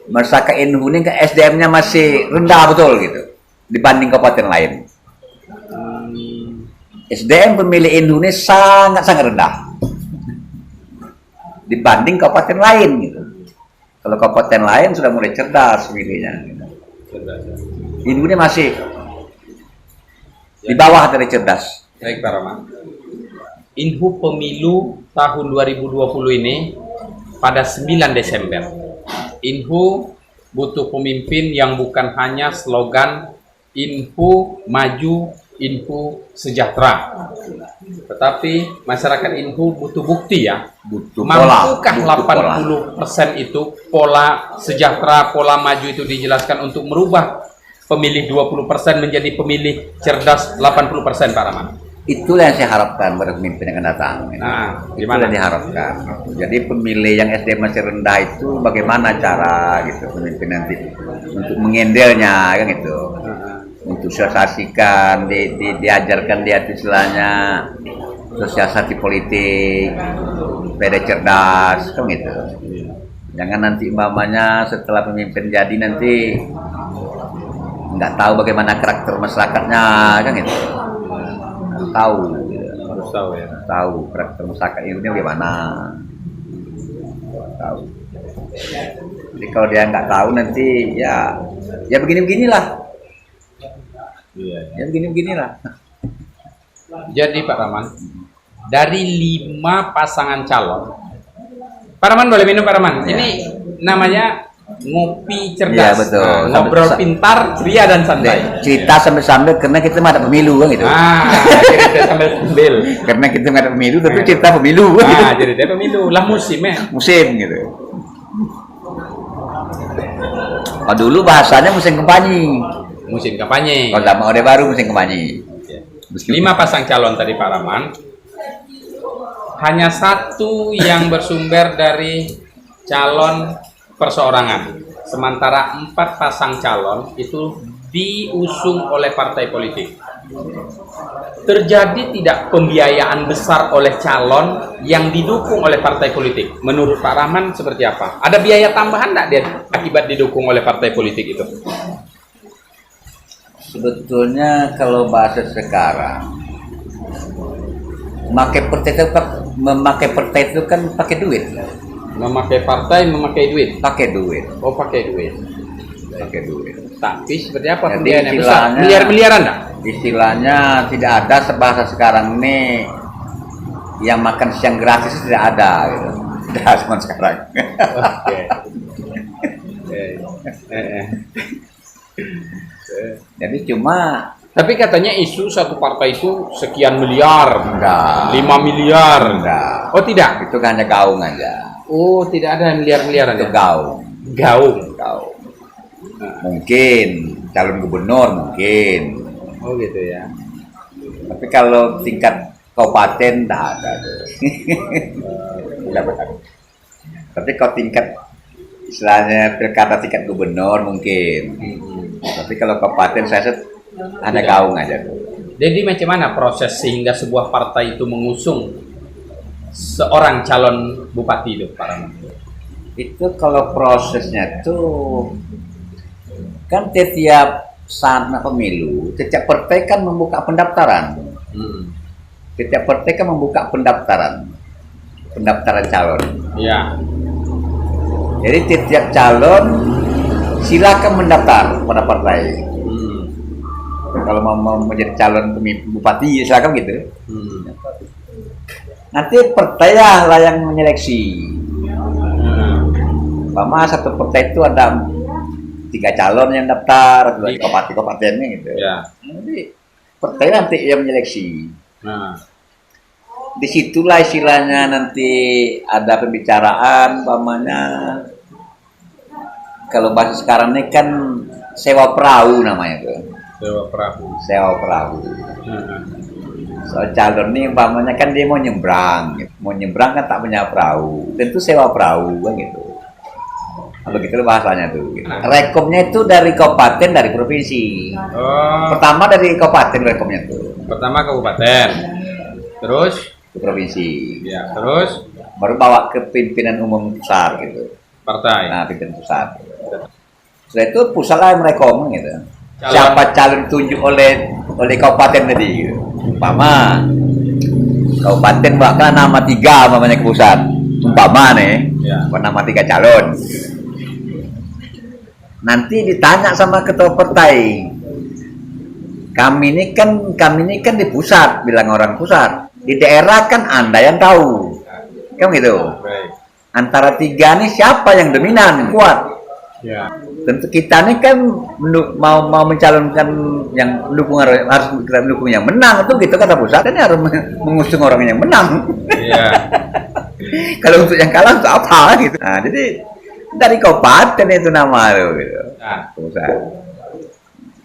[SPEAKER 1] masyarakat Inhu ini ke SDM-nya masih rendah betul gitu dibanding kabupaten lain. SDM pemilih Inhu ini sangat-sangat rendah dibanding kabupaten lain gitu. Kalau kabupaten lain sudah mulai cerdas pemilihnya. Gitu. Inhu ini masih di bawah dari cerdas.
[SPEAKER 2] Baik Pak Rahman. Inhu pemilu tahun 2020 ini pada 9 Desember. Inhu butuh pemimpin yang bukan hanya slogan Inhu maju, Inhu sejahtera. Tetapi masyarakat Inhu butuh bukti ya. Mampukah 80% itu pola sejahtera, pola maju itu dijelaskan untuk merubah pemilih 20% menjadi pemilih cerdas 80% Pak Rahman?
[SPEAKER 1] Itulah yang saya harapkan pada pemimpin yang akan datang.
[SPEAKER 2] Nah,
[SPEAKER 1] Itulah
[SPEAKER 2] gimana?
[SPEAKER 1] yang diharapkan. Jadi pemilih yang SDM masih rendah itu bagaimana cara gitu pemimpin nanti untuk mengendelnya kan itu, untuk sosialisasikan, diajarkan dia istilahnya sosialisasi politik, supaya cerdas kan gitu. Jangan nanti umpamanya setelah pemimpin jadi nanti nggak tahu bagaimana karakter masyarakatnya kan gitu. Tahu gitu.
[SPEAKER 2] Harus tahu ya.
[SPEAKER 1] Tahu karakter masyarakat ini bagaimana, tahu. Jadi kalau dia nggak tahu nanti ya begini-beginilah,
[SPEAKER 2] Iya.
[SPEAKER 1] ya begini-beginilah.
[SPEAKER 2] Jadi Pak Rahman, dari 5 pasangan calon, Pak Rahman boleh minum Pak Rahman.
[SPEAKER 1] Ya.
[SPEAKER 2] Ini namanya ngopi cerdas.
[SPEAKER 1] Iya, betul.
[SPEAKER 2] Nah, ngobrol
[SPEAKER 1] Sambil-
[SPEAKER 2] pintar, ceria dan santai.
[SPEAKER 1] Cerita sambil-sambil karena kita mah ada pemilu kan gitu.
[SPEAKER 2] Cerita sambil sambil.
[SPEAKER 1] Karena kita nggak ada pemilu tapi cerita pemilu kan gitu.
[SPEAKER 2] Jadi dia pemilu lah musimnya.
[SPEAKER 1] Musim gitu. Kalau dulu bahasanya musim kampanye.
[SPEAKER 2] Musim kampanye.
[SPEAKER 1] Kalau zaman Orde Baru musim kampanye.
[SPEAKER 2] 5 pasang calon tadi Pak Rahman. Hanya satu yang bersumber dari calon perseorangan. Sementara 4 pasang calon itu diusung oleh partai politik. Terjadi tidak pembiayaan besar oleh calon yang didukung oleh partai politik? Menurut Pak Rahman seperti apa? Ada biaya tambahan tidak dia akibat didukung oleh partai politik itu?
[SPEAKER 1] Sebetulnya kalau bahasa sekarang memakai partai itu kan pakai duit.
[SPEAKER 2] Memakai partai, memakai duit.
[SPEAKER 1] Pakai duit.
[SPEAKER 2] Oh, pakai duit.
[SPEAKER 1] Pakai duit.
[SPEAKER 2] Tapi seperti apa
[SPEAKER 1] Jadi
[SPEAKER 2] pembiayaan yang besar?
[SPEAKER 1] istilahnya-
[SPEAKER 2] Miliar-miliaran enggak?
[SPEAKER 1] Istilahnya tidak ada bahasa sekarang ini yang makan siang gratis tidak ada gitu. Tidak zaman sekarang.
[SPEAKER 2] Oke.
[SPEAKER 1] Jadi cuma
[SPEAKER 2] Tapi katanya isu satu partai itu sekian miliar,
[SPEAKER 1] enggak.
[SPEAKER 2] 5 miliar.
[SPEAKER 1] Enggak.
[SPEAKER 2] Oh tidak?
[SPEAKER 1] Itu kan hanya gaung aja.
[SPEAKER 2] Oh tidak ada miliar-miliaran
[SPEAKER 1] Itu
[SPEAKER 2] ya?
[SPEAKER 1] gaung.
[SPEAKER 2] Gaung.
[SPEAKER 1] Gaung. Mungkin calon gubernur mungkin.
[SPEAKER 2] Oh gitu ya.
[SPEAKER 1] Tapi kalau tingkat kabupaten tidak ada tuh. Tidak ada. Tapi kalau tingkat istilahnya pilkada tingkat gubernur mungkin. Tapi kalau kabupaten saya ada
[SPEAKER 2] Tidak.
[SPEAKER 1] gaung aja tuh.
[SPEAKER 2] Jadi macam mana proses sehingga sebuah partai itu mengusung seorang calon bupati itu, Pak Rahman?
[SPEAKER 1] Itu kalau prosesnya tuh kan setiap saat pemilu, setiap partai kan membuka pendaftaran. Setiap partai kan membuka pendaftaran calon.
[SPEAKER 2] Iya.
[SPEAKER 1] Jadi setiap calon silakan mendaftar pada partai. Kalau mau menjadi calon pemimpin bupati silakan gitu. Nanti partai lah yang menyeleksi. Umpama satu partai itu ada 3 calon yang daftar, atau kabupaten-kabupatennya gitu.
[SPEAKER 2] Ya.
[SPEAKER 1] Jadi partai nanti yang menyeleksi.
[SPEAKER 2] Nah.
[SPEAKER 1] Disitulah istilahnya nanti ada pembicaraan, umpamanya kalau bahasa sekarang ini kan sewa perahu namanya tuh.
[SPEAKER 2] Dewa Prabu.
[SPEAKER 1] Sewa perahu. Soal calon nih umpamanya kan dia mau nyebrang kan tak punya perahu, tentu sewa perahu kan gitu. Begitu bahasanya tuh. Gitu. Rekomnya itu dari kabupaten, dari provinsi.
[SPEAKER 2] Oh,
[SPEAKER 1] Pertama dari kabupaten rekomnya tuh
[SPEAKER 2] pertama kabupaten. Terus?
[SPEAKER 1] ke provinsi.
[SPEAKER 2] Ya, terus
[SPEAKER 1] Baru bawa ke pimpinan umum pusat gitu.
[SPEAKER 2] partai.
[SPEAKER 1] Nah, pimpinan pusat. Setelah itu pusat lah yang merekom gitu.
[SPEAKER 2] Calon.
[SPEAKER 1] Siapa calon ditunjuk oleh kabupaten tadi gitu. Umpama kabupaten bakal nama 3 umpamanya ke pusat. Umpama nih,
[SPEAKER 2] Ya.
[SPEAKER 1] nama 3 calon. Nanti ditanya sama ketua partai. Kami ini kan di pusat, bilang orang pusat. Di daerah kan Anda yang tahu. Kan gitu.
[SPEAKER 2] Baik.
[SPEAKER 1] Antara 3 nih siapa yang dominan, kuat?
[SPEAKER 2] Ya.
[SPEAKER 1] Tentu kita nih kan mau mencalonkan yang mendukung, harus kita mendukung yang menang itu gitu kata pusat kan harus mengusung orang yang menang.
[SPEAKER 2] Iya.
[SPEAKER 1] Kalau untuk yang kalah untuk apa gitu. Nah, jadi dari kabupaten itu nama itu gitu.
[SPEAKER 2] Nah,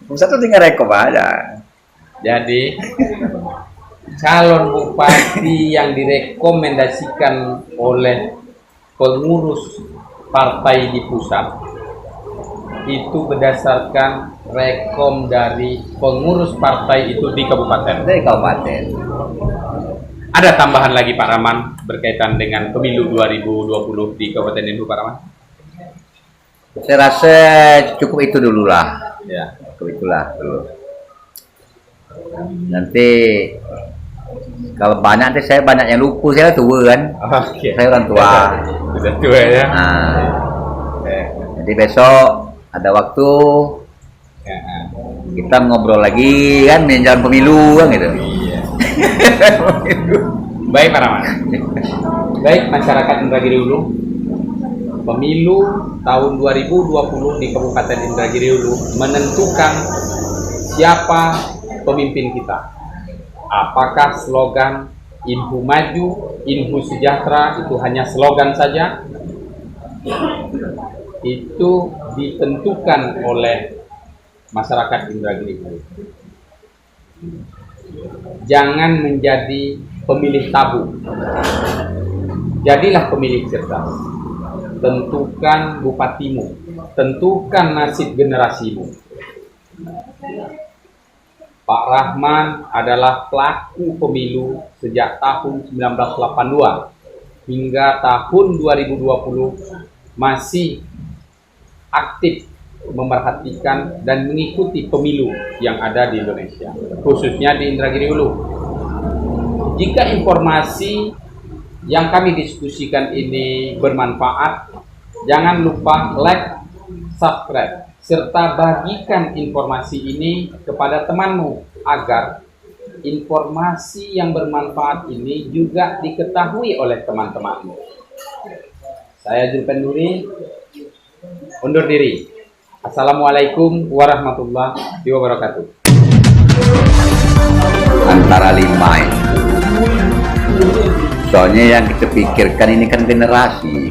[SPEAKER 1] Pusat itu tinggal rekom aja.
[SPEAKER 2] jadi calon bupati yang direkomendasikan oleh pengurus partai di pusat itu berdasarkan rekom dari pengurus partai itu di kabupaten.
[SPEAKER 1] Dari kabupaten.
[SPEAKER 2] Ada tambahan lagi Pak Rahman berkaitan dengan pemilu 2020 di Kabupaten Indu, Pak Rahman?
[SPEAKER 1] Saya rasa cukup itu dulu lah.
[SPEAKER 2] Ya.
[SPEAKER 1] Cukup itulah dulu. Nanti kalau banyak nanti saya banyak yang lupa, saya tua kan.
[SPEAKER 2] Oke.
[SPEAKER 1] Saya orang tua.
[SPEAKER 2] Sudah tua ya.
[SPEAKER 1] Nah,
[SPEAKER 2] Eh,
[SPEAKER 1] jadi besok ada waktu
[SPEAKER 2] ya, ah.
[SPEAKER 1] kita ngobrol lagi kan menjelang pemilu kan gitu.
[SPEAKER 2] Iya. Baik Pak Rahman. Baik masyarakat Indragiri Hulu, pemilu tahun 2020 di Kabupaten Indragiri Hulu menentukan siapa pemimpin kita. Apakah slogan Inhu Maju, Inhu Sejahtera itu hanya slogan saja? Itu ditentukan oleh masyarakat Indragiri Hulu. Jangan menjadi pemilih tabu. Jadilah pemilih cerdas. Tentukan bupatimu, tentukan nasib generasimu. Pak Rahman adalah pelaku pemilu sejak tahun 1982 hingga tahun 2020 masih aktif memerhatikan dan mengikuti pemilu yang ada di Indonesia, khususnya di Indragiri Hulu. Jika informasi yang kami diskusikan ini bermanfaat, jangan lupa like, subscribe, serta bagikan informasi ini kepada temanmu agar informasi yang bermanfaat ini juga diketahui oleh teman-temanmu. Saya Julpen Nuri, undur diri. Assalamualaikum warahmatullahi wabarakatuh.
[SPEAKER 1] Antara 5 itu. Soalnya yang kita pikirkan ini kan generasi.